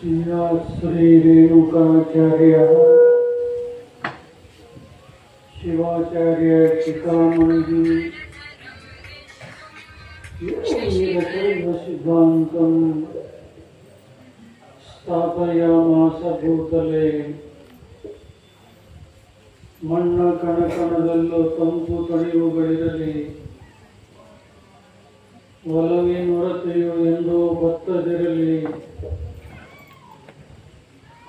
श्री रेणुकाचार्य शिवाचार्य शिखामणि सिद्धांतं स्थापयामास भूतले ಮಣ್ಣ ಕಣಕಣದಲ್ಲೂ ತಂಪು ತಣಿವುಗಳಿರಲಿ ಒಲವಿನೊರತೆಯು ಎಂದೂ ಬತ್ತದಿರಲಿ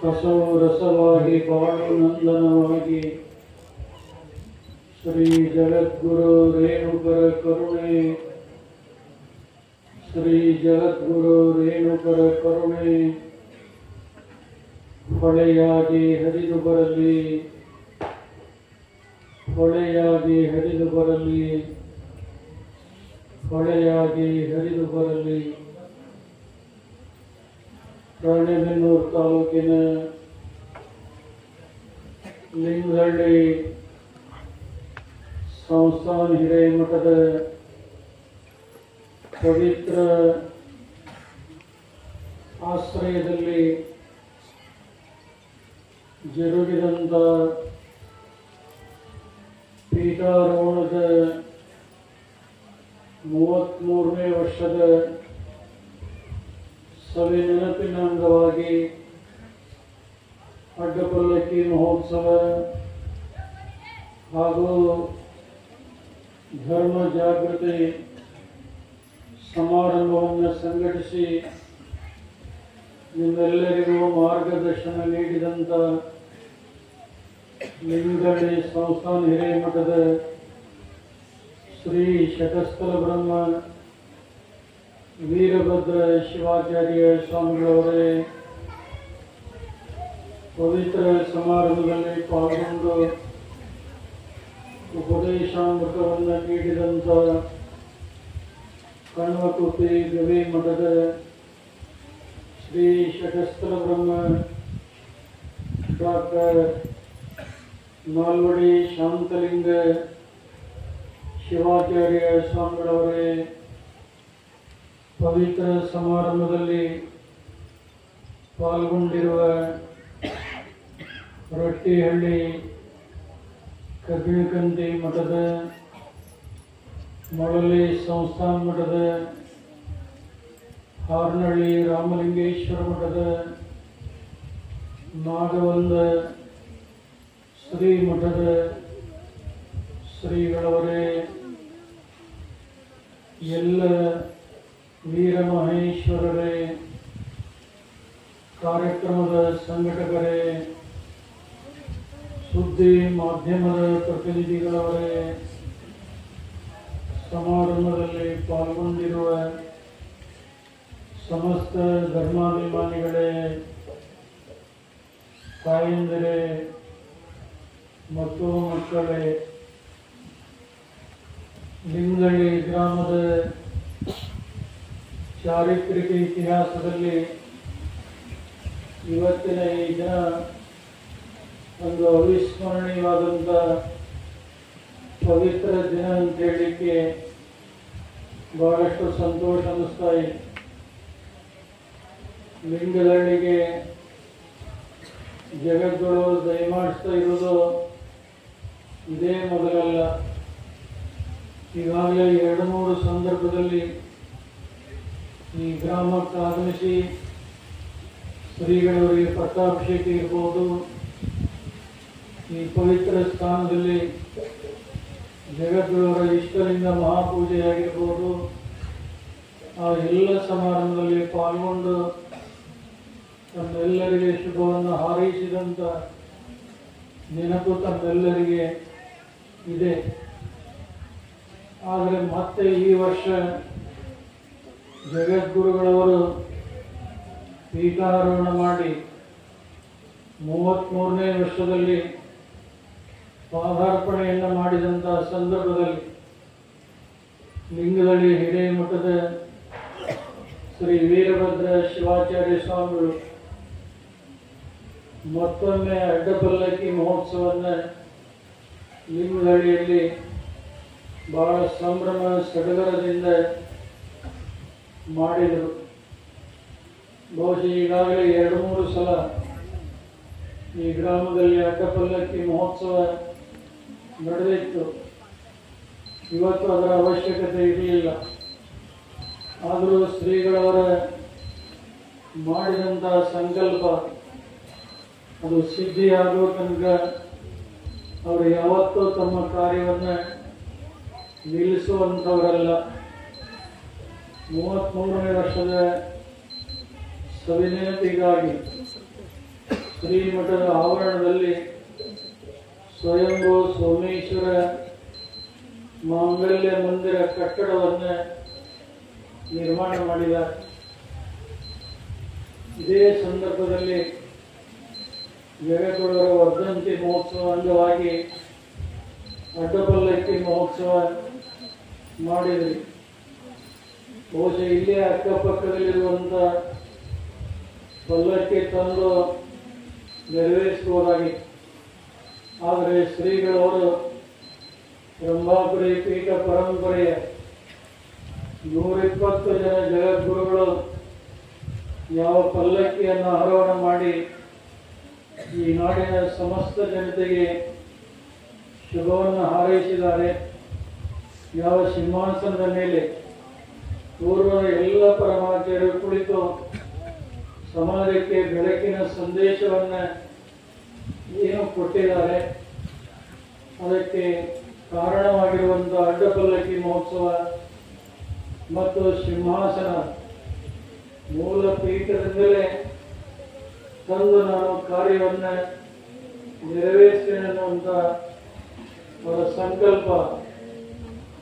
ಕಸವು ರಸವಾಗಿ ಬಾಳು ನಂದನವಾಗಿ ಶ್ರೀ ಜಗದ್ಗುರು ರೇಣುಕರ ಕರುಣೆ ಶ್ರೀ ಜಗದ್ಗುರು ರೇಣುಕರ ಕರುಣೆ ಹೊಳೆಯಾಗಿ ಹರಿದು ಬರಲಿ ಹೊಳೆಯಾಗಿ ಹರಿದು ಬರಲಿ ಹೊಳೆಯಾಗಿ ಹರಿದು ಬರಲಿ. ರಾಣೆಬೆನ್ನೂರು ತಾಲೂಕಿನ ಲಿಂಗಹಳ್ಳಿ ಸಂಸ್ಥಾನ ಹಿರೇಮಠದ ಪವಿತ್ರ ಆಶ್ರಯದಲ್ಲಿ ಜರುಗಿದಂಥ ಪೀಠಾರೋಹಣದ 33ನೇ ವರ್ಷದ ಸವಿ ನೆನಪಿನ ಅಂಗವಾಗಿ ಅಡ್ಡಪಲ್ಲಕ್ಕಿ ಮಹೋತ್ಸವ ಹಾಗೂ ಧರ್ಮ ಜಾಗೃತಿ ಸಮಾರಂಭವನ್ನು ಸಂಘಟಿಸಿ ನಿಮ್ಮೆಲ್ಲರಿಗೂ ಮಾರ್ಗದರ್ಶನ ನೀಡಿದಂಥ ಲಿಂಗಹಳ್ಳಿ ಸಂಸ್ಥಾನ ಹಿರೇಮಠದ ಶ್ರೀ ಶತಸ್ಥಲ ಬ್ರಹ್ಮ ವೀರಭದ್ರ ಶಿವಾಚಾರ್ಯ ಸ್ವಾಮಿಗಳವರೇ ಪವಿತ್ರ ಸಮಾರಂಭದಲ್ಲಿ ಪಾಲ್ಗೊಂಡು ಉಪದೇಶಾಮೃತವನ್ನು ನೀಡಿದಂಥ ಕಣ್ವಕುಪ್ಪಿ ಗವಿ ಮಠದ ಶ್ರೀ ಶತಸ್ಥಲ ಬ್ರಹ್ಮ ಡಾಕ್ಟರ್ ನಾಲ್ವಡಿ ಶಾಂತಲಿಂಗ ಶಿವಾಚಾರ್ಯ ಸ್ವಾಮಿಗಳವರೇ ಪವಿತ್ರ ಸಮಾರಂಭದಲ್ಲಿ ಪಾಲ್ಗೊಂಡಿರುವ ರೊಟ್ಟಿಹಳ್ಳಿ ಕಬ್ಬಿಣಕಂದಿ ಮಠದ ಮೊಳಲಿ ಸಂಸ್ಥಾನ ಮಠದ ಹಾರನಹಳ್ಳಿ ರಾಮಲಿಂಗೇಶ್ವರ ಮಠದ ನಾಗವಂದ ಶ್ರೀ ಮಠದ ಶ್ರೀಗಳವರೇ, ಎಲ್ಲ ವೀರಮಹೇಶ್ವರರೇ, ಕಾರ್ಯಕ್ರಮದ ಸಂಘಟಕರೇ, ಸುದ್ದಿ ಮಾಧ್ಯಮದ ಪ್ರತಿನಿಧಿಗಳವರೇ, ಸಮಾರಂಭದಲ್ಲಿ ಪಾಲ್ಗೊಂಡಿರುವ ಸಮಸ್ತ ಧರ್ಮಾಭಿಮಾನಿಗಳೇ, ತಾಯಂದಿರೇ ಮತ್ತು ಮಕ್ಕಳೇ, ಲಿಂಗಹಳ್ಳಿ ಗ್ರಾಮದ ಚಾರಿತ್ರಿಕ ಇತಿಹಾಸದಲ್ಲಿ ಇವತ್ತಿನ ಈ ದಿನ ಒಂದು ಅವಿಸ್ಮರಣೀಯವಾದಂಥ ಪವಿತ್ರ ದಿನ ಅಂತ ಹೇಳಲಿಕ್ಕೆ ಬಹಳಷ್ಟು ಸಂತೋಷ ಅನ್ನಿಸ್ತಾ ಇದೆ. ಲಿಂಗಹಳ್ಳಿಗೆ ಜಗದ್ಗುರು ದಯಮಾಡಿಸ್ತಾ ಇರೋದು ಇದೇ ಮೊದಲಲ್ಲ. ಈಗಾಗಲೇ 2-3 ಸಂದರ್ಭದಲ್ಲಿ ಈ ಗ್ರಾಮಕ್ಕೆ ಆಗಮಿಸಿ ಶ್ರೀಗಳವರಿಗೆ ಪಟ್ಟಾಭಿಷೇಕ ಇರ್ಬೋದು, ಈ ಪವಿತ್ರ ಸ್ಥಾನದಲ್ಲಿ ಜಗದ್ಗುರುವರ ಇಷ್ಟಲಿಂಗ ಮಹಾಪೂಜೆಯಾಗಿರ್ಬೋದು, ಆ ಎಲ್ಲ ಸಮಾರಂಭದಲ್ಲಿ ಪಾಲ್ಗೊಂಡು ತಮ್ಮೆಲ್ಲರಿಗೆ ಶುಭವನ್ನು ಹಾರೈಸಿದಂಥ ನೆನಪು ತಮ್ಮೆಲ್ಲರಿಗೆ ಇದೆ. ಆದರೆ ಮತ್ತೆ ಈ ವರ್ಷ ಜಗದ್ಗುರುಗಳವರು ಪೀಠಾರೋಹಣ ಮಾಡಿ 33ನೇ ವರ್ಷದಲ್ಲಿ ಪಾದಾರ್ಪಣೆಯನ್ನು ಮಾಡಿದಂಥ ಸಂದರ್ಭದಲ್ಲಿ ಲಿಂಗಹಳ್ಳಿ ಹಿರೇಮಠದ ಶ್ರೀ ವೀರಭದ್ರ ಶಿವಾಚಾರ್ಯ ಸ್ವಾಮಿಗಳು ಮತ್ತೊಮ್ಮೆ ಅಡ್ಡಪಲ್ಲಕ್ಕಿ ಮಹೋತ್ಸವವನ್ನು ಲಿಂಗಹಳ್ಳಿಯಲ್ಲಿ ಬಹಳ ಸಂಭ್ರಮ ಸಡಗರದಿಂದ ಮಾಡಿದರು. ಬಹುಶಃ ಈಗಾಗಲೇ 2-3 ಸಲ ಈ ಗ್ರಾಮದಲ್ಲಿ ಅಡ್ಡಪಲ್ಲಕ್ಕಿ ಮಹೋತ್ಸವ ನಡೆದಿತ್ತು. ಇವತ್ತು ಅದರ ಅವಶ್ಯಕತೆ ಇರಲಿಲ್ಲ. ಆದರೂ ಶ್ರೀಗಳವರ ಮಾಡಿದಂಥ ಸಂಕಲ್ಪ ಅದು ಸಿದ್ಧಿಯಾಗುವ ತನಕ ಅವರು ಯಾವತ್ತೂ ತಮ್ಮ ಕಾರ್ಯವನ್ನು ನಿಲ್ಲಿಸುವಂಥವರಲ್ಲ. 33ನೇ ವರ್ಷದ ಸವಿನೇತಿಗಾಗಿ ಶ್ರೀಮಠದ ಆವರಣದಲ್ಲಿ ಸ್ವಯಂಭೂ ಸೋಮೇಶ್ವರ ಮಾಂಗಲ್ಯ ಮಂದಿರ ಕಟ್ಟಡವನ್ನು ನಿರ್ಮಾಣ ಮಾಡಿದ್ದಾರೆ. ಇದೇ ಸಂದರ್ಭದಲ್ಲಿ ಜಗದ್ಗುರುವರ ವರ್ಧಂತಿ ಮಹೋತ್ಸವ ಅಂಗವಾಗಿ ಅಡ್ಡಪಲ್ಲಕ್ಕಿ ಮಹೋತ್ಸವ ಮಾಡಿದ್ರಿ. ಬಹುಶಃ ಇಲ್ಲೇ ಅಕ್ಕಪಕ್ಕದಲ್ಲಿರುವಂಥ ಪಲ್ಲಕ್ಕಿ ತಂದು ನೆರವೇರಿಸಬಹುದಾಗಿತ್ತು. ಆದರೆ ಶ್ರೀಗಳವರು ರಂಭಾಪುರಿ ಪೀಠ ಪರಂಪರೆಯ 120 ಜನ ಜಗದ್ಗುರುಗಳು ಯಾವ ಪಲ್ಲಕ್ಕಿಯನ್ನು ಆರೋಹಣ ಮಾಡಿ ಈ ನಾಡಿನ ಸಮಸ್ತ ಜನತೆಗೆ ಶುಭವನ್ನು ಹಾರೈಸಿದ್ದಾರೆ, ಯಾವ ಸಿಂಹಾಸನದ ಮೇಲೆ ಪೂರ್ವದ ಎಲ್ಲ ಪರಮಾಚಾರ್ಯರು ಕುಳಿತು ಸಮಾಜಕ್ಕೆ ಬೆಳಕಿನ ಸಂದೇಶವನ್ನು ಏನು ಕೊಟ್ಟಿದ್ದಾರೆ, ಅದಕ್ಕೆ ಕಾರಣವಾಗಿರುವಂಥ ಅಡ್ಡಪಲ್ಲಕ್ಕಿ ಮಹೋತ್ಸವ ಮತ್ತು ಸಿಂಹಾಸನ ಮೂಲ ಪೀಠದಿಂದಲೇ ತಂದು ನಾನು ಕಾರ್ಯವನ್ನು ನೆರವೇರಿಸ್ತೇನೆ ಅನ್ನುವಂಥ ಅವರ ಸಂಕಲ್ಪ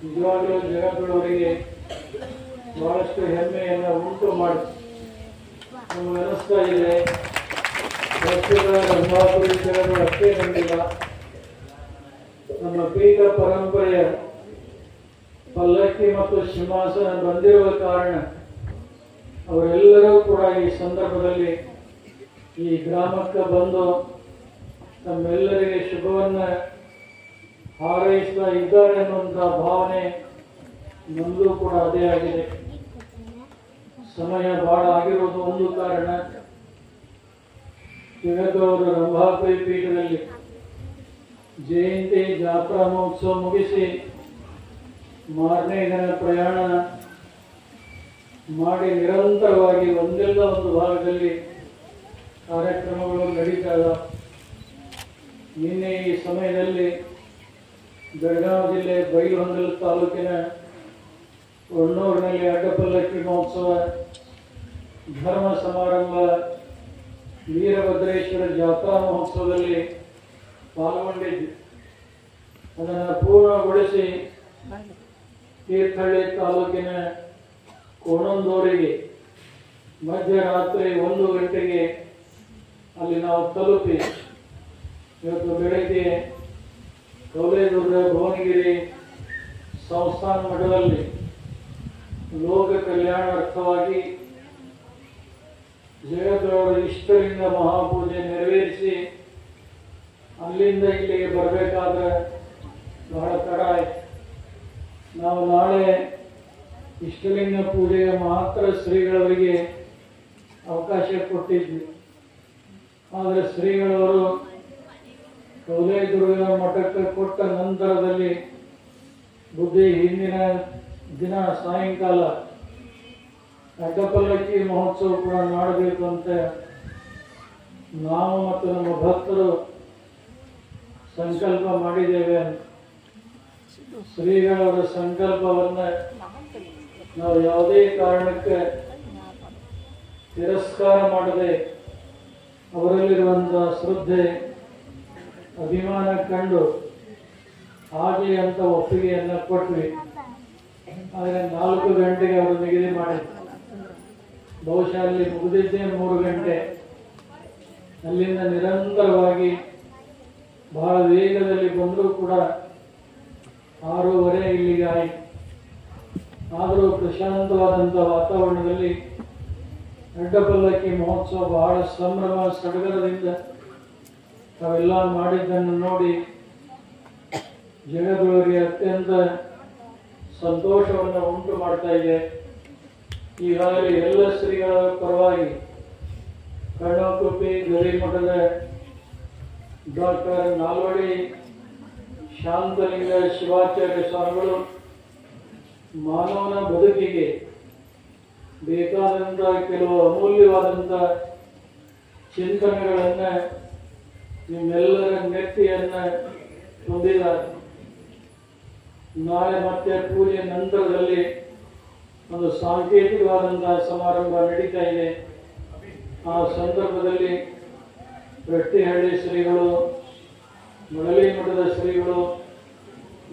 ನಿಜವಾಗಲೂ ಜಗದ್ಗುರುವರಿಗೆ ಬಹಳಷ್ಟು ಹೆಮ್ಮೆಯನ್ನು ಉಂಟು ಮಾಡಿ ನಮಗೆ ಅನಿಸ್ತಾ ಇದೆ. ವರ್ಷದ ರಂಭಾಪುರಿ ಜಗಗಳು ಅಷ್ಟೇ ಬಂದಿಲ್ಲ, ನಮ್ಮ ಪೀಠ ಪರಂಪರೆಯ ಪಲ್ಲಕ್ಕಿ ಮತ್ತು ಸಿಂಹಾಸನ ಬಂದಿರುವ ಕಾರಣ ಅವರೆಲ್ಲರೂ ಕೂಡ ಈ ಸಂದರ್ಭದಲ್ಲಿ ಈ ಗ್ರಾಮಕ್ಕೆ ಬಂದು ತಮ್ಮೆಲ್ಲರಿಗೆ ಶುಭವನ್ನು ಹಾರೈಸ್ತಾ ಇದ್ದಾರೆ ಅನ್ನುವಂಥ ಭಾವನೆ ನಮಗೂ ಕೂಡ ಅದೇ ಆಗಿದೆ. ಸಮಯ ಬಹಳ ಆಗಿರೋದು ಒಂದು ಕಾರಣ. ಜಗದ್ಗುರು ರಂಭಾಪುರಿ ಪೀಠದಲ್ಲಿ ಜಯಂತಿ ಜಾತ್ರಾ ಮಹೋತ್ಸವ ಮುಗಿಸಿ ಮಾರನೇ ದಿನ ಪ್ರಯಾಣ ಮಾಡಿ ನಿರಂತರವಾಗಿ ಒಂದೆಲ್ಲ ಒಂದು ಭಾಗದಲ್ಲಿ ಕಾರ್ಯಕ್ರಮಗಳು ನಡೀತಾ ಇದ್ದಾವೆ. ನಿನ್ನೆ ಈ ಸಮಯದಲ್ಲಿ ಬೆಳಗಾವಿ ಜಿಲ್ಲೆ ಬೈಲಹೊಂಗಲ ತಾಲೂಕಿನ ಹೊನ್ನೂರಿನಲ್ಲಿ ಅಡ್ಡಪಲ್ಲಕ್ಕಿ ಮಹೋತ್ಸವ, ಧರ್ಮ ಸಮಾರಂಭ, ವೀರಭದ್ರೇಶ್ವರ ಜಾತ್ರಾ ಮಹೋತ್ಸವದಲ್ಲಿ ಪಾಲ್ಗೊಂಡಿದ್ದೆ. ಅದನ್ನು ಪೂರ್ಣಗೊಳಿಸಿ ತೀರ್ಥಹಳ್ಳಿ ತಾಲೂಕಿನ ಕೋಣಂದೂರಿಗೆ ಮಧ್ಯರಾತ್ರಿ 1 ಗಂಟೆಗೆ ಅಲ್ಲಿ ನಾವು ತಲುಪಿ ಇವತ್ತು ಬೆಳಗ್ಗೆ ಕೌಲೇದುರ್ಗ ಭುವನಗಿರಿ ಸಂಸ್ಥಾನ ಮಠದಲ್ಲಿ ಲೋಕ ಕಲ್ಯಾಣಾರ್ಥವಾಗಿ ಜಗದ್ಗುರುವರ ಇಷ್ಟಲಿಂಗ ಮಹಾಪೂಜೆ ನೆರವೇರಿಸಿ ಅಲ್ಲಿಂದ ಇಲ್ಲಿಗೆ ಬರಬೇಕಾದ್ರೆ ಬಹಳ ತಡ ಆಯ್ತು. ನಾವು ನಾಳೆ ಇಷ್ಟಲಿಂಗ ಪೂಜೆಗೆ ಮಾತ್ರ ಶ್ರೀಗಳವರಿಗೆ ಅವಕಾಶ ಕೊಟ್ಟಿದ್ವಿ. ಆದರೆ ಶ್ರೀಗಳವರು ಕೌಲೇದುರ್ಗ ಮಠಕ್ಕೆ ಕೊಟ್ಟ ನಂತರದಲ್ಲಿ ಬುದ್ಧಿ ಹಿಂದಿನ ದಿನ ಸಾಯಂಕಾಲ ಅಡ್ಡಪಲ್ಲಕ್ಕಿ ಮಹೋತ್ಸವ ಕೂಡ ಮಾಡಬೇಕು ಅಂತ ನಾವು ಮತ್ತು ನಮ್ಮ ಭಕ್ತರು ಸಂಕಲ್ಪ ಮಾಡಿದ್ದೇವೆ. ಶ್ರೀಗಳವರ ಸಂಕಲ್ಪವನ್ನು ನಾವು ಯಾವುದೇ ಕಾರಣಕ್ಕೆ ತಿರಸ್ಕಾರ ಮಾಡದೆ ಅವರಲ್ಲಿರುವಂತಹ ಶ್ರದ್ಧೆ ಅಭಿಮಾನ ಕಂಡು ಹಾಗೆ ಅಂತ ಒಪ್ಪಿಗೆಯನ್ನು ಕೊಟ್ವಿ. ಆದರೆ 4 ಗಂಟೆಗೆ ಅವರು ನಿಗದಿ ಮಾಡಿದ್ರು. ಬಹುಶಃ ಅಲ್ಲಿ ಮುಗಿದಿದ್ದೇ 3 ಗಂಟೆ. ಅಲ್ಲಿಂದ ನಿರಂತರವಾಗಿ ಬಹಳ ವೇಗದಲ್ಲಿ ಬಂದರೂ ಕೂಡ 6:30 ಇಲ್ಲಿಗೆ ಆಯಿತು. ಆದರೂ ಪ್ರಶಾಂತವಾದಂಥ ವಾತಾವರಣದಲ್ಲಿ ಅಡ್ಡಪಲ್ಲಕ್ಕಿ ಮಹೋತ್ಸವ ಬಹಳ ಸಂಭ್ರಮ ಸಡಗರದಿಂದ ತಾವೆಲ್ಲ ಮಾಡಿದ್ದನ್ನು ನೋಡಿ ಜಗದ್ಗುರುವರಿಗೆ ಅತ್ಯಂತ ಸಂತೋಷವನ್ನು ಉಂಟು ಮಾಡ್ತಾ ಇದೆ. ಈಗಾಗಲೇ ಎಲ್ಲ ಶ್ರೀಗಳ ಪರವಾಗಿ ಕಣ್ಣಕುಪ್ಪಿ ಗರಿಮಠದ ಡಾಕ್ಟರ್ ನಾಲ್ವಡಿ ಶಾಂತಲಿಂಗ ಶಿವಾಚಾರ್ಯ ಸ್ವಾಮಿಗಳು ಮಾನವನ ಬದುಕಿಗೆ ಬೇಕಾದಂಥ ಕೆಲವು ಅಮೂಲ್ಯವಾದಂಥ ಚಿಂತನೆಗಳನ್ನು ನಿಮ್ಮೆಲ್ಲರ ನೆತ್ತಿಯನ್ನು ತುಂಬಿದ್ದಾರೆ. ನಾಳೆ ಮತ್ತೆ ಪೂಜೆ ನಂತರದಲ್ಲಿ ಒಂದು ಸಾಂಕೇತಿಕವಾದಂತಹ ಸಮಾರಂಭ ನಡೀತಾ ಇದೆ. ಆ ಸಂದರ್ಭದಲ್ಲಿ ರಟ್ಟಿಹಳ್ಳಿ ಶ್ರೀಗಳು, ಮಳಲಿ ಮಠದ ಶ್ರೀಗಳು,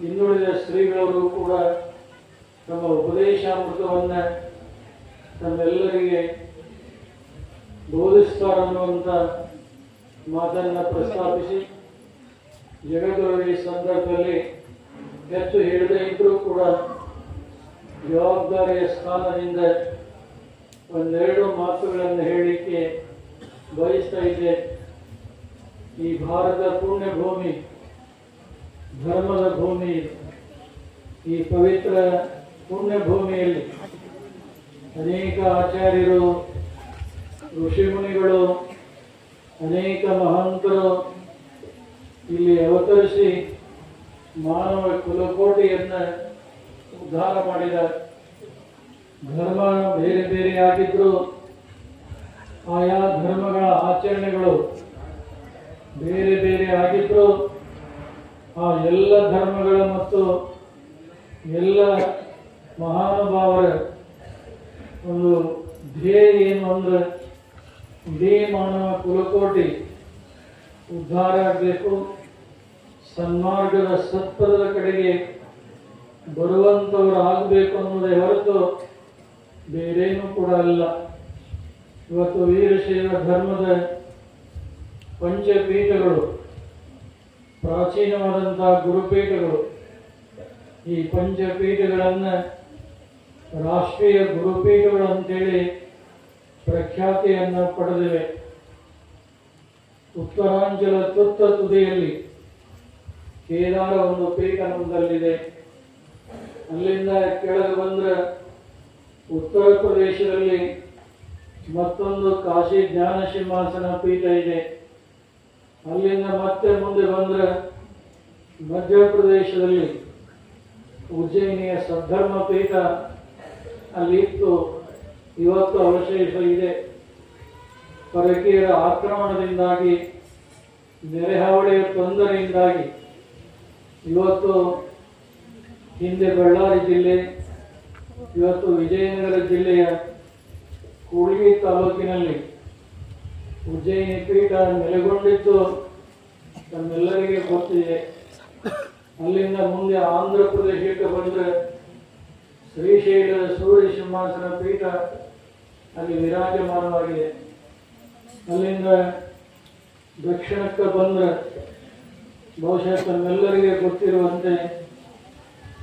ಇನ್ನುಳಿದ ಶ್ರೀಗಳವರು ಕೂಡ ತಮ್ಮ ಉಪದೇಶಾಮೃತವನ್ನು ತಮ್ಮೆಲ್ಲರಿಗೆ ಬೋಧಿಸ್ತಾರನ್ನುವಂಥ ಮಾತನ್ನು ಪ್ರಸ್ತಾಪಿಸಿ, ಜಗದ್ಗುರು ಈ ಸಂದರ್ಭದಲ್ಲಿ ಹೆಚ್ಚು ಹೇಳದೇ ಇದ್ರೂ ಕೂಡ ಜವಾಬ್ದಾರಿಯ ಸ್ಥಾನದಿಂದ ಒಂದೆರಡು ಮಾತುಗಳನ್ನು ಹೇಳಲಿಕ್ಕೆ ಬಯಸ್ತಾ ಇದ್ದೆ. ಈ ಭಾರತ ಪುಣ್ಯ ಭೂಮಿ, ಧರ್ಮದ ಭೂಮಿ. ಈ ಪವಿತ್ರ ಪುಣ್ಯ ಭೂಮಿಯಲ್ಲಿ ಅನೇಕ ಆಚಾರ್ಯರು, ಋಷಿಮುನಿಗಳು, ಅನೇಕ ಮಹಂತರು ಇಲ್ಲಿ ಅವತರಿಸಿ ಮಾನವ ಕುಲಕೋಟಿಯನ್ನು ಉದ್ಧಾರ ಮಾಡಿದ. ಧರ್ಮ ಬೇರೆ ಬೇರೆಯಾಗಿದ್ದರೂ ಆಯಾ ಧರ್ಮಗಳ ಆಚರಣೆಗಳು ಬೇರೆ ಬೇರೆ ಆಗಿದ್ದರೂ ಆ ಎಲ್ಲ ಧರ್ಮಗಳ ಮತ್ತು ಎಲ್ಲ ಮಹಾನುಭಾವರ ಒಂದು ಧ್ಯೇಯ ಏನು ಅಂದರೆ ಇಡೀ ಮಾನವ ಕುಲಕೋಟಿ ಉದ್ಧಾರ ಆಗಬೇಕು, ಸನ್ಮಾರ್ಗದ ಸತ್ಪದದ ಕಡೆಗೆ ಬರುವಂಥವರು ಆಗಬೇಕು ಅನ್ನೋದೇ ಹೊರತು ಬೇರೇನೂ ಕೂಡ ಅಲ್ಲ. ಇವತ್ತು ವೀರಶೈವ ಧರ್ಮದ ಪಂಚಪೀಠಗಳು, ಪ್ರಾಚೀನವಾದಂತಹ ಗುರುಪೀಠಗಳು, ಈ ಪಂಚಪೀಠಗಳನ್ನು ರಾಷ್ಟ್ರೀಯ ಗುರುಪೀಠಗಳು ಅಂತೇಳಿ ಪ್ರಖ್ಯಾತಿಯನ್ನು ಪಡೆದಿವೆ. ಉತ್ತರಾಂಚಲ ತುತ್ತ ತುದಿಯಲ್ಲಿ ಕೇದಾರ ಒಂದು ಪೀಠ ನಮ್ಮದಲ್ಲಿದೆ. ಅಲ್ಲಿಂದ ಕೆಳಗೆ ಬಂದರೆ ಉತ್ತರ ಪ್ರದೇಶದಲ್ಲಿ ಮತ್ತೊಂದು ಕಾಶಿ ಜ್ಞಾನ ಸಿಂಹಾಸನ ಪೀಠ ಇದೆ. ಅಲ್ಲಿಂದ ಮತ್ತೆ ಮುಂದೆ ಬಂದರೆ ಮಧ್ಯಪ್ರದೇಶದಲ್ಲಿ ಉಜ್ಜಯಿನಿಯ ಸದ್ಧರ್ಮ ಪೀಠ ಅಲ್ಲಿತ್ತು, ಇವತ್ತು ಅವಶೇಷ ಇದೆ. ಪರಕೀಯರ ಆಕ್ರಮಣದಿಂದಾಗಿ, ನೆರೆಹಾವಳಿಯ ತೊಂದರೆಯಿಂದಾಗಿ ಇವತ್ತು ಹಿಂದೆ ಬಳ್ಳಾರಿ ಜಿಲ್ಲೆ, ಇವತ್ತು ವಿಜಯನಗರ ಜಿಲ್ಲೆಯ ಕೂಡ್ಲಿಗಿ ತಾಲೂಕಿನಲ್ಲಿ ಉಜ್ಜಯಿನಿ ಪೀಠ ನೆಲೆಗೊಂಡಿದ್ದು ನಮ್ಮೆಲ್ಲರಿಗೆ ಗೊತ್ತಿದೆ. ಅಲ್ಲಿಂದ ಮುಂದೆ ಆಂಧ್ರ ಪ್ರದೇಶಕ್ಕೆ ಬಂದರೆ ಶ್ರೀಶೈಲದ ಸೂರ್ಯ ಸಿಂಹಾಸನ ಪೀಠ ಅಲ್ಲಿ ವಿರಾಜಮಾನವಾಗಿದೆ. ಅಲ್ಲಿಂದ ದಕ್ಷಿಣಕ್ಕೆ ಬಂದರೆ ಬಹುಶಃ ತಮ್ಮೆಲ್ಲರಿಗೆ ಗೊತ್ತಿರುವಂತೆ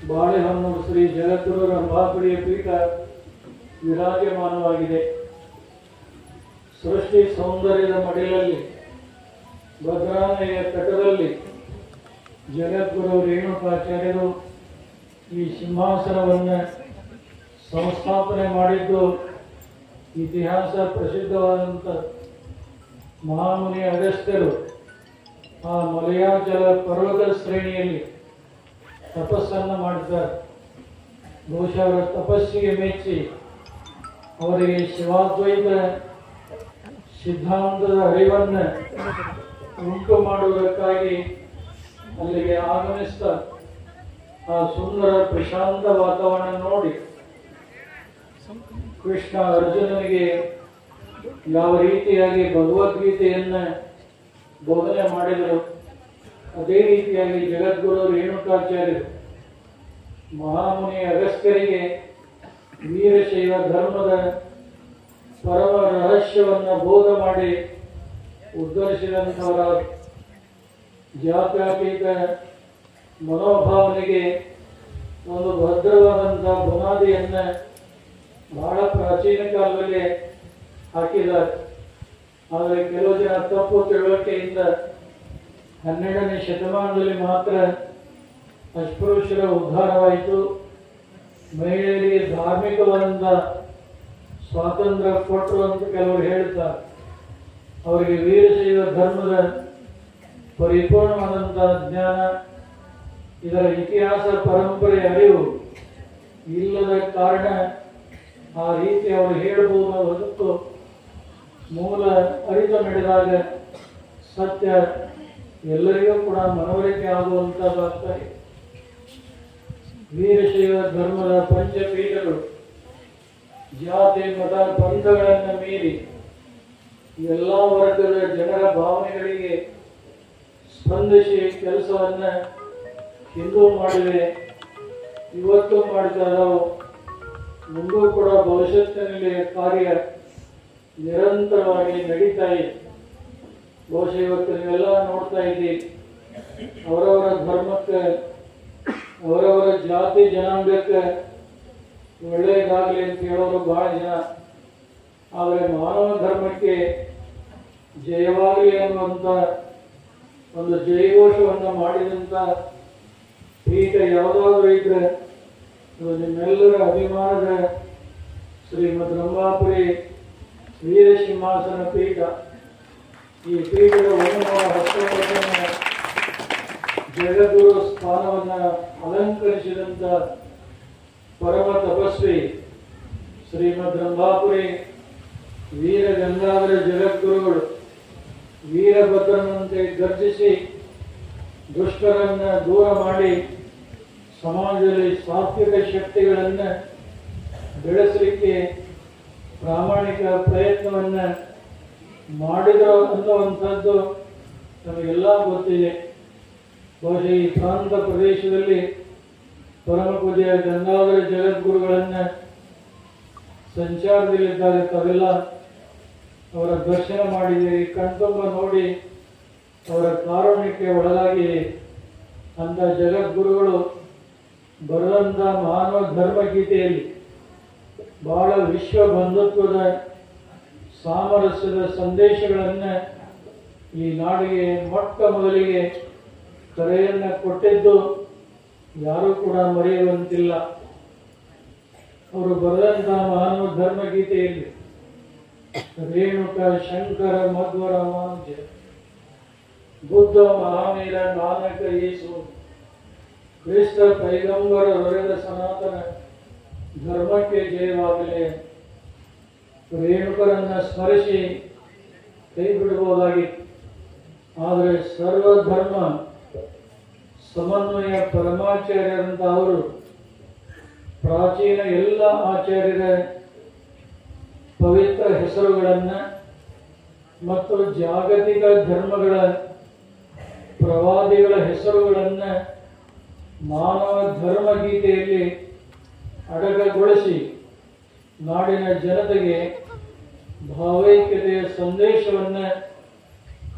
ಬಾಳೆಹೊನ್ನೂರು ಶ್ರೀ ಜಗದ್ಗುರು ರಂಭಾಪುರಿಯ ಪೀಠ ವಿರಾಜಮಾನವಾಗಿದೆ. ಸೃಷ್ಟಿ ಸೌಂದರ್ಯದ ಮಡಿಲಲ್ಲಿ, ಭದ್ರಾ ನದಿಯ ತಟದಲ್ಲಿ ಜಗದ್ಗುರು ರೇಣುಕಾಚಾರ್ಯರು ಈ ಸಿಂಹಾಸನವನ್ನು ಸಂಸ್ಥಾಪನೆ ಮಾಡಿದ್ದು ಇತಿಹಾಸ ಪ್ರಸಿದ್ಧವಾದಂಥ ಮಹಾಮುನಿ ಅಗಸ್ತ್ಯರು ಆ ಮಲಯಾಚಲ ಪರ್ವತ ಶ್ರೇಣಿಯಲ್ಲಿ ತಪಸ್ಸನ್ನು ಮಾಡಿದ್ದಾರೆ. ಬಹುಶಃ ಅವರ ತಪಸ್ಸಿಗೆ ಮೆಚ್ಚಿ ಅವರಿಗೆ ಶಿವಾದ್ವೈತ ಸಿದ್ಧಾಂತದ ಅರಿವನ್ನು ಉಂಟು ಮಾಡುವುದಕ್ಕಾಗಿ ಅಲ್ಲಿಗೆ ಆಗಮಿಸ್ತಾ ಆ ಸುಂದರ ಪ್ರಶಾಂತ ವಾತಾವರಣ ನೋಡಿ ಕೃಷ್ಣ ಅರ್ಜುನನಿಗೆ ಯಾವ ರೀತಿಯಾಗಿ ಭಗವದ್ಗೀತೆಯನ್ನು ಬೋಧನೆ ಮಾಡಿದರು, ಅದೇ ರೀತಿಯಾಗಿ ಜಗದ್ಗುರು ರೇಣುಕಾಚಾರ್ಯರು ಮಹಾಮುನಿ ಅಗಸ್ತ್ಯರಿಗೆ ವೀರಶೈವ ಧರ್ಮದ ಪರಮ ರಹಸ್ಯವನ್ನು ಬೋಧ ಮಾಡಿ ಉದ್ಧರಿಸಿದಂಥವರ ಜಾತ್ಯತೀತ ಮನೋಭಾವನೆಗೆ ಒಂದು ಭದ್ರವಾದಂಥ ಬುನಾದಿಯನ್ನು ಬಹಳ ಪ್ರಾಚೀನ ಕಾಲದಲ್ಲಿ ಹಾಕಿದ್ದಾರೆ. ಆದರೆ ಕೆಲವು ಜನ ತಪ್ಪು ತಿಳುವಳಿಕೆಯಿಂದ 12ನೇ ಶತಮಾನದಲ್ಲಿ ಮಾತ್ರ ಅಸ್ಪೃಶ್ಯರ ಉದ್ಧಾರವಾಯಿತು, ಮಹಿಳೆಯರಿಗೆ ಧಾರ್ಮಿಕವಾದಂಥ ಸ್ವಾತಂತ್ರ್ಯ ಕೊಟ್ಟರು ಅಂತ ಕೆಲವರು ಹೇಳ್ತಾರೆ. ಅವರಿಗೆ ವೀರಶೈವ ಧರ್ಮದ ಪರಿಪೂರ್ಣವಾದಂತಹ ಜ್ಞಾನ, ಇದರ ಇತಿಹಾಸ ಪರಂಪರೆ ಅರಿವು ಇಲ್ಲದ ಕಾರಣ ಆ ರೀತಿ ಅವರು ಹೇಳಬಹುದು ಹೊರತು ಮೂಲ ಅರಿತು ನಡೆದಾಗ ಸತ್ಯ ಎಲ್ಲರಿಗೂ ಕೂಡ ಮನವರಿಕೆ ಆಗುವಂತಹದ್ದಾಗ್ತದೆ. ವೀರಶೈವ ಧರ್ಮದ ಪಂಚಪೀಠಗಳು ಜಾತಿ ಮತ ಪಂಥಗಳನ್ನು ಮೀರಿ ಎಲ್ಲ ವರ್ಗದ ಜನರ ಭಾವನೆಗಳಿಗೆ ಸ್ಪಂದಿಸಿ ಕೆಲಸವನ್ನ ಹಿಂದೂ ಮಾಡಿವೆ, ಇವತ್ತು ಮಾಡ್ತಾ ಇದ್ದಾವೆ, ಮುಂದೂ ಕೂಡ ಭವಿಷ್ಯತ್ತಿನಲ್ಲಿ ಕಾರ್ಯ ನಿರಂತರವಾಗಿ ನಡೀತಾ ಇದೆ. ಬಹುಶಃ ಇವತ್ತು ನೀವೆಲ್ಲ ನೋಡ್ತಾ ಇದ್ದೀರಿ, ಅವರವರ ಧರ್ಮಕ್ಕೆ ಅವರವರ ಜಾತಿ ಜನಾಂಗಕ್ಕೆ ಒಳ್ಳೆಯದಾಗಲಿ ಅಂತ ಹೇಳೋರು ಬಹಳ ಜನ, ಆದರೆ ಮಾನವ ಧರ್ಮಕ್ಕೆ ಜಯವಾಗಲಿ ಅನ್ನುವಂಥ ಒಂದು ಜಯಘೋಷವನ್ನು ಮಾಡಿದಂಥ ಪೀಠ ಯಾವುದಾದ್ರೂ ಇದ್ರೆ ನಿಮ್ಮೆಲ್ಲರ ಅಭಿಮಾನದ ಶ್ರೀಮದ್ ರಂಭಾಪುರಿ ವೀರಸಿಂಹಾಸನ ಪೀಠ. ಈ ಪೀಠದ 1919 ಜಗದ್ಗುರು ಸ್ಥಾನವನ್ನು ಅಲಂಕರಿಸಿದಂಥ ಪರಮ ತಪಸ್ವಿ ಶ್ರೀಮದ್ ರಂಭಾಪುರಿ ವೀರ ಗಂಗಾಧರ ಜಗದ್ಗುರುಗಳು ವೀರಭದ್ರನಂತೆ ಗರ್ಜಿಸಿ ದುಷ್ಟರನ್ನ ದೂರ ಮಾಡಿ ಸಮಾಜದಲ್ಲಿ ಸಾತ್ವಿಕ ಶಕ್ತಿಗಳನ್ನು ಬೆಳೆಸಲಿಕ್ಕೆ ಪ್ರಾಮಾಣಿಕ ಪ್ರಯತ್ನವನ್ನ ಮಾಡಿದರು ಅನ್ನುವಂಥದ್ದು ನಮಗೆಲ್ಲ ಗೊತ್ತಿದೆ. ಬಹುಶಃ ಈ ಪ್ರಾಂತ ಪ್ರದೇಶದಲ್ಲಿ ಪರಮ ಪೂಜ್ಯ ಗಂಗಾಧರ ಜಗದ್ಗುರುಗಳನ್ನ ಸಂಚಾರದಲ್ಲಿದ್ದಾರೆ, ತಾವೆಲ್ಲ ಅವರ ದರ್ಶನ ಮಾಡಿದ್ದೀರಿ, ಕಣ್ತುಂಬ ನೋಡಿ ಅವರ ಕಾರುಣ್ಯಕ್ಕೆ ಒಳಗಾಗಿ ಅಂತ ಜಗದ್ಗುರುಗಳು ಬರೆದಂಥ ಮಾನವ ಧರ್ಮಗೀತೆಯಲ್ಲಿ ಬಹಳ ವಿಶ್ವ ಬಂಧುತ್ವದ ಸಾಮರಸ್ಯದ ಸಂದೇಶಗಳನ್ನು ಈ ನಾಡಿಗೆ ಮೊಟ್ಟ ಮೊದಲಿಗೆ ಕರೆಯನ್ನು ಕೊಟ್ಟಿದ್ದು ಯಾರೂ ಕೂಡ ಮರೆಯುವಂತಿಲ್ಲ. ಅವರು ಬರೆದಂಥ ಮಾನವ ಧರ್ಮಗೀತೆಯಲ್ಲಿ ರೇಣುಕ ಶಂಕರ ಮಧ್ವರ ಮಾಂಜ ಬುದ್ಧ ಮಹಾವೀರ ನಾನಕ ಯೇಸು ಕ್ರಿಸ್ತ ಪೈಗಂಬರ ಹೊರೆದ ಸನಾತನ ಧರ್ಮಕ್ಕೆ ಜಯವಾಗಲಿ. ರೇಣುಕರನ್ನ ಸ್ಮರಿಸಿ ಕೈ ಬಿಡಬಹುದಾಗಿತ್ತು, ಆದರೆ ಸರ್ವಧರ್ಮ ಸಮನ್ವಯ ಪರಮಾಚಾರ್ಯರಂತ ಅವರು ಪ್ರಾಚೀನ ಎಲ್ಲ ಆಚಾರ್ಯರ ಪವಿತ್ರ ಹೆಸರುಗಳನ್ನು ಮತ್ತು ಜಾಗತಿಕ ಧರ್ಮಗಳ ಪ್ರವಾದಿಗಳ ಹೆಸರುಗಳನ್ನು ಮಾನವ ಧರ್ಮಗೀತೆಯಲ್ಲಿ ಅಡಗಗೊಳಿಸಿ ನಾಡಿನ ಜನತೆಗೆ ಭಾವೈಕ್ಯತೆಯ ಸಂದೇಶವನ್ನು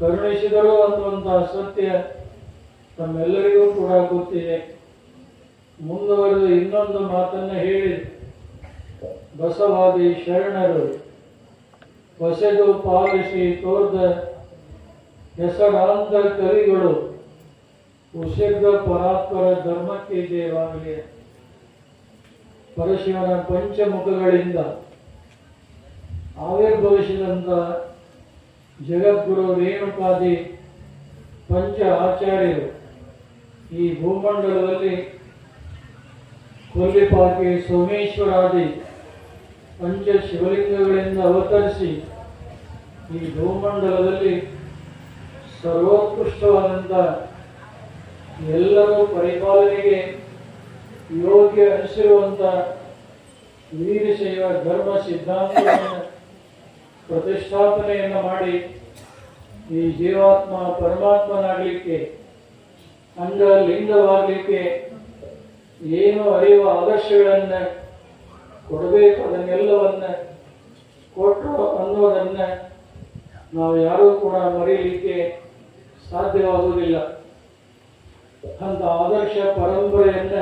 ಕರುಣಿಸಿದರು ಅನ್ನುವಂತಹ ಸತ್ಯ ತಮ್ಮೆಲ್ಲರಿಗೂ ಕೂಡ ಗೊತ್ತಿದೆ. ಮುಂದುವರೆದು ಇನ್ನೊಂದು ಮಾತನ್ನು ಹೇಳಿ, ಬಸವಾದಿ ಶರಣರು ಹೊಸೆದು ಪಾಲಿಸಿ ತೋರ್ದ ಹೆಸರಾಂತ ಕವಿಗಳು ಉಸಿರ್ದ ಪರಾತ್ಪರ ಧರ್ಮಕ್ಕೆ ಜಯವಾಗಲಿ. ಪರಶಿವನ ಪಂಚಮುಖಗಳಿಂದ ಆವಿರ್ಭವಿಸಿದಂಥ ಜಗದ್ಗುರು ರೇಣುಕಾದಿ ಪಂಚ ಆಚಾರ್ಯರು ಈ ಭೂಮಂಡಲದಲ್ಲಿ ಕೊಲ್ಲಿಪಾಕಿ ಸೋಮೇಶ್ವರಾದಿ ಪಂಚ ಶಿವಲಿಂಗಗಳಿಂದ ಅವತರಿಸಿ ಈ ಭೂಮಂಡಲದಲ್ಲಿ ಸರ್ವೋತ್ಕೃಷ್ಟವಾದಂಥ ಎಲ್ಲರೂ ಪರಿಪಾಲನೆಗೆ ಯೋಗ್ಯ ಅನಿಸಿರುವಂಥ ವೀರಶೈವ ಧರ್ಮ ಸಿದ್ಧಾಂತವನ್ನು ಪ್ರತಿಷ್ಠಾಪನೆಯನ್ನು ಮಾಡಿ ಈ ಜೀವಾತ್ಮ ಪರಮಾತ್ಮನಾಗಲಿಕ್ಕೆ ಅಂಗಲಿಂಗವಾಗಲಿಕ್ಕೆ ಏನು ಅರಿಯುವ ಆದರ್ಶಗಳನ್ನು ಕೊಡಬೇಕು ಅದನ್ನೆಲ್ಲವನ್ನ ಕೊಟ್ಟರು ಅನ್ನೋದನ್ನ ನಾವು ಯಾರೂ ಕೂಡ ಮರೆಯಲಿಕ್ಕೆ ಸಾಧ್ಯವಾಗುವುದಿಲ್ಲ. ಅಂತ ಆದರ್ಶ ಪರಂಪರೆಯನ್ನ